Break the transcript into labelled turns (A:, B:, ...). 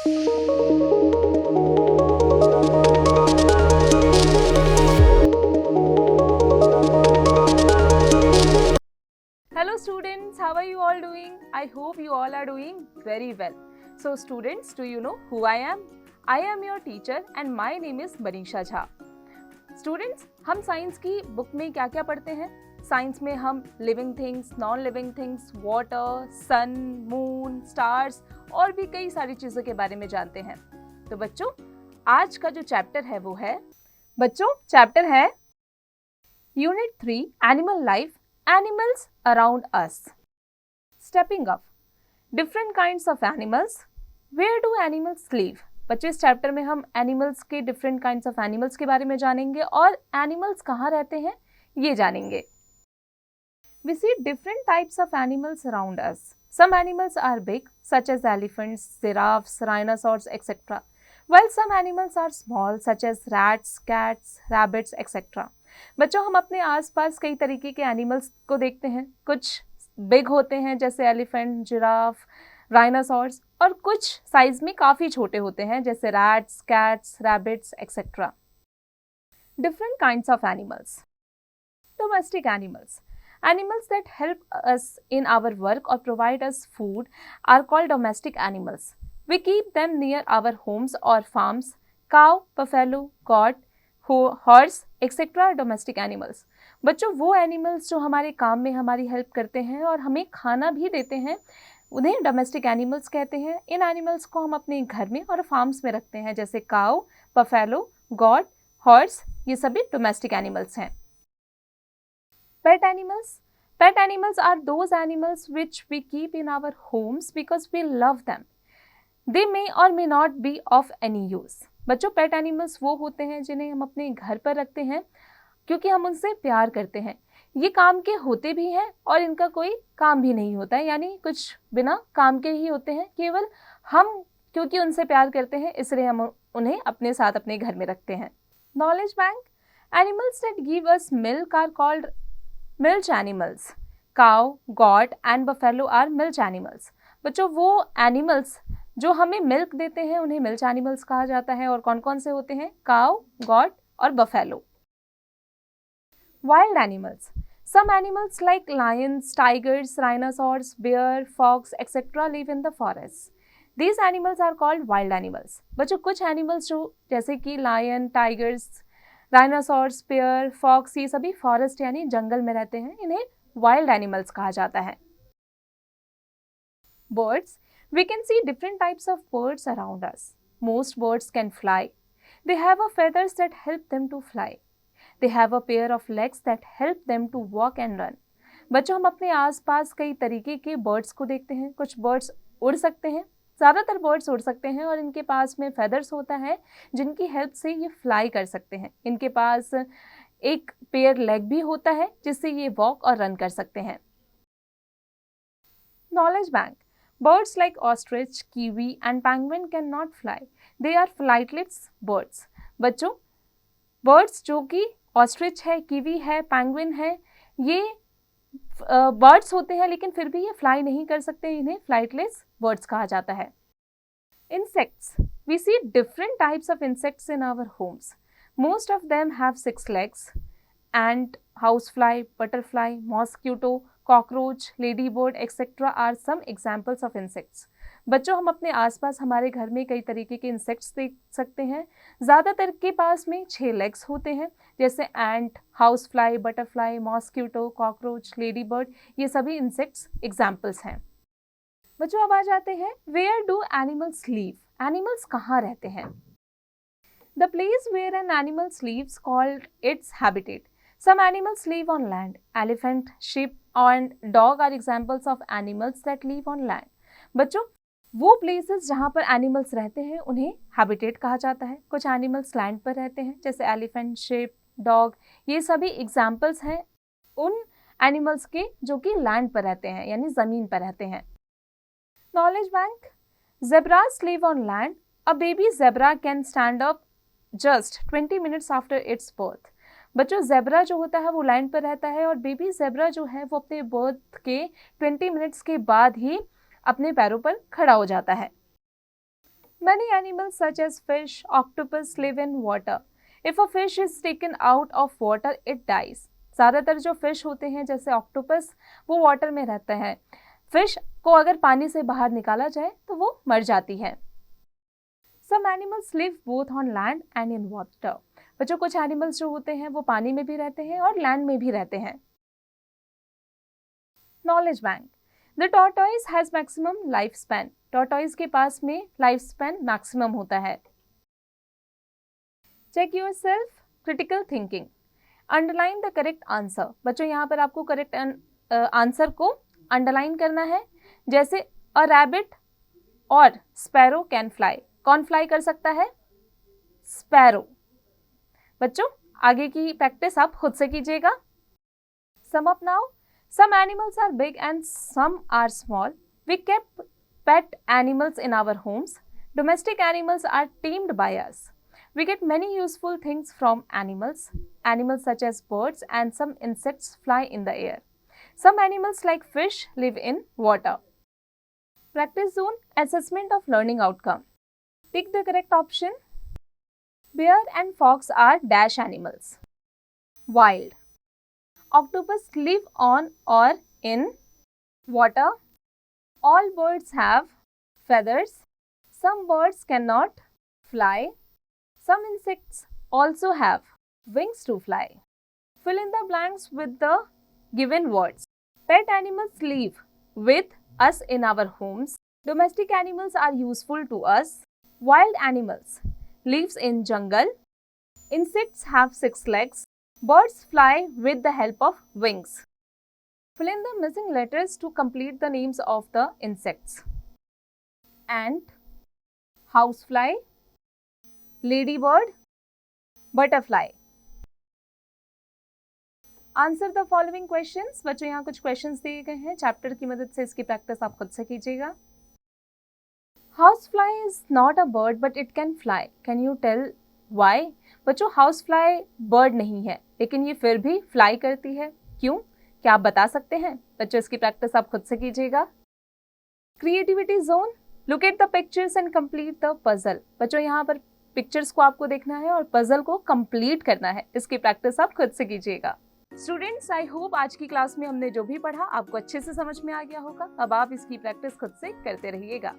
A: Hello students, how are you all doing? I hope you all are doing very well. So students, do you know who I am? I am your teacher and my name is Manisha Jha. Students, हम science की book में क्या क्या पढ़ते हैं? Science में हम living things, non living things, water, sun, moon, stars और भी कई सारी चीज़ों के बारे में जानते हैं. तो बच्चों, आज का जो चैप्टर है वो है चैप्टर है unit 3 animal life, animals around us. Stepping up, different kinds of animals, where do animals live. बच्चे, इस चैप्टर में हम एनिमल्स के डिफरेंट काइंड्स ऑफ एनिमल्स के बारे में जानेंगे और एनिमल्स कहाँ रहते हैं ये जानेंगे. We see different types of animals around us. Some animals are big, such as elephants, giraffes, rhinoceros, etc. While some animals are small, such as rats, cats, rabbits, etc. बच्चों, हम अपने आसपास कई तरीके के एनिमल्स को देखते हैं. कुछ बिग होते हैं जैसे एलिफेंट, जिराफ, राइनासोर्स, और कुछ साइज में काफ़ी छोटे होते हैं जैसे rats, cats, rabbits, etcetera. Different kinds of animals. Domestic animals. Animals that help us in our work or provide us food are called domestic animals. We keep them near our homes or farms. Cow, buffalo, goat, horse, etc. are domestic animals. बच्चों, वो animals जो हमारे काम में हमारी help करते हैं और हमें खाना भी देते हैं, उन्हें डोमेस्टिक एनिमल्स कहते हैं. इन एनिमल्स को हम अपने घर में और फार्म्स में रखते हैं जैसे काऊ, बफेलो, गॉट, हॉर्स. ये सभी डोमेस्टिक एनिमल्स हैं. Pet animals. Pet animals are those animals which we keep in our homes because we love them. They may or may not be of any use. बच्चों, pet animals वो होते हैं जिन्हें हम अपने घर पर रखते हैं क्योंकि हम उनसे प्यार करते हैं. ये काम के होते भी हैं और इनका कोई काम भी नहीं होता है, यानी कुछ बिना काम के ही होते हैं. केवल हम क्योंकि उनसे प्यार करते हैं इसलिए हम उन्हें अपने साथ अपने घर में रखते हैं. Knowledge bank. Animals that give us milk are called milch animals. Cow, goat and buffalo are milch animals. बच्चों, वो एनिमल्स जो हमें मिल्क देते हैं उन्हें मिल्च एनिमल्स कहा जाता है. और कौन कौन से होते हैं? काउ, गॉट और buffalo. Wild animals. Some animals like lions, tigers, rhinoceros, bear, fox etcetera live in the forest. These animals are called wild animals. बच्चों, कुछ एनिमल्स जो जैसे कि lion, tigers, rhinoceros, bear, fox, ये सभी फॉरेस्ट यानी जंगल में रहते हैं. इन्हें वाइल्ड एनिमल्स कहा जाता है. Birds. We can see different types of birds around us. Most birds can fly. They have a feathers that help them to fly. They have a pair of legs that help them to walk and run. बच्चों, हम अपने आसपास कई तरीके के birds को देखते हैं. कुछ बर्ड्स उड़ सकते हैं, ज़्यादातर बर्ड्स उड़ सकते हैं और इनके पास में फेदर्स होता है जिनकी हेल्प से ये फ्लाई कर सकते हैं. इनके पास एक पेयर लेग भी होता है जिससे ये वॉक और रन कर सकते हैं. Knowledge bank. Birds like ostrich, kiwi and penguin can not fly. They are flightless birds. बच्चों, बर्ड्स जो कि ऑस्ट्रिच है, कीवी है, पेंगुइन है, ये बर्ड्स होते हैं लेकिन फिर भी ये फ्लाई नहीं कर सकते. इन्हें फ्लाइटलेस बर्ड्स कहा जाता है. Insects. We see different types of insects in our homes. Most of them have 6 legs. Ant, housefly, butterfly, mosquito, cockroach, ladybird, etc. are some examples of insects. बच्चों, हम अपने आसपास हमारे घर में कई तरीके के इंसेक्ट्स देख सकते हैं. ज़्यादातर के पास में 6 legs होते हैं जैसे ant, house fly, butterfly, mosquito, cockroach, lady bird. ये सभी इंसेक्ट्स एग्जाम्पल्स हैं. बच्चों, अब आ जाते हैं where do animals live. Animals कहाँ रहते हैं? The place where an animals lives called its habitat. Some animals live on land. Elephant, sheep and dog are examples of animals that live on land. बच्चों, वो places जहाँ पर animals रहते हैं उन्हें हैबिटेट कहा जाता है. कुछ एनिमल्स लैंड पर रहते हैं जैसे एलिफेंट, शेप, डॉग. ये सभी एग्जाम्पल्स हैं उन एनिमल्स के जो कि लैंड पर रहते हैं यानी ज़मीन पर रहते हैं. Knowledge bank. Zebras live on land. A baby zebra can stand up just 20 minutes after its birth. बच्चों, ज़ेब्रा जो होता है वो लैंड पर रहता है और बेबी ज़ेब्रा जो है वो अपने बर्थ के 20 मिनट्स के बाद ही अपने पैरों पर खड़ा हो जाता है. Many animals such as fish, octopus live in water. If a fish is taken out of water, it dies. ज़्यादातर जो फिश होते हैं जैसे ऑक्टोपस वो वाटर में रहते हैं. फिश को अगर पानी से बाहर निकाला जाए तो वो मर जाती है. Some animals live both on land and in water. बच्चों कुछ एनिमल्स जो होते हैं वो पानी में भी रहते हैं और लैंड में भी रहते हैं. Knowledge bank. The tortoise has maximum life span. Tortoise के पास में लाइफ स्पैन मैक्सिमम होता है. Check your self. Critical thinking. Underline the correct answer. बच्चों यहाँ पर आपको करेक्ट आंसर को अंडरलाइन करना है. जैसे अ रैबिट और स्पैरो कैन फ्लाई. कौन फ्लाई कर सकता है? स्पैरो. बच्चों आगे की प्रैक्टिस आप खुद से कीजिएगा. Sum up now. Some animals are big and some are small. We kept pet animals in our homes. Domestic animals are tamed by us. We get many useful things from animals. Animals such as birds and some insects fly in the air. Some animals like fish live in water. Practice zone. Assessment of learning outcome. Pick the correct option. Bear and fox are dash animals. Wild. Octopus live on or in water. All birds have feathers. Some birds cannot fly. Some insects also have wings to fly. Fill in the blanks with the given words. Pet animals live with us in our homes. Domestic animals are useful to us. Wild animals lives in jungle. Insects have 6 legs. Birds fly with the help of wings. Fill in the missing letters to complete the names of the insects. Ant, housefly, ladybird, butterfly. Answer the following questions. बच्चों यहाँ कुछ questions दिए गए हैं. Chapter की मदद से इसकी प्रैक्टिस आप खुद से कीजिएगा. Housefly is not a bird but it can fly. Can you tell why? बच्चों हाउस फ्लाई बर्ड नहीं है लेकिन ये फिर भी फ्लाई करती है. क्यों? क्या आप बता सकते हैं? बच्चों इसकी प्रैक्टिस आप खुद से कीजिएगा. Creativity zone. Look at the pictures and complete the puzzle. बच्चों यहाँ पर पिक्चर्स को आपको देखना है और पजल को कंप्लीट करना है. इसकी प्रैक्टिस आप खुद से कीजिएगा. स्टूडेंट्स आई होप आज की क्लास में हमने जो भी पढ़ा आपको अच्छे से समझ में आ गया होगा. अब आप इसकी प्रैक्टिस खुद से करते रहिएगा.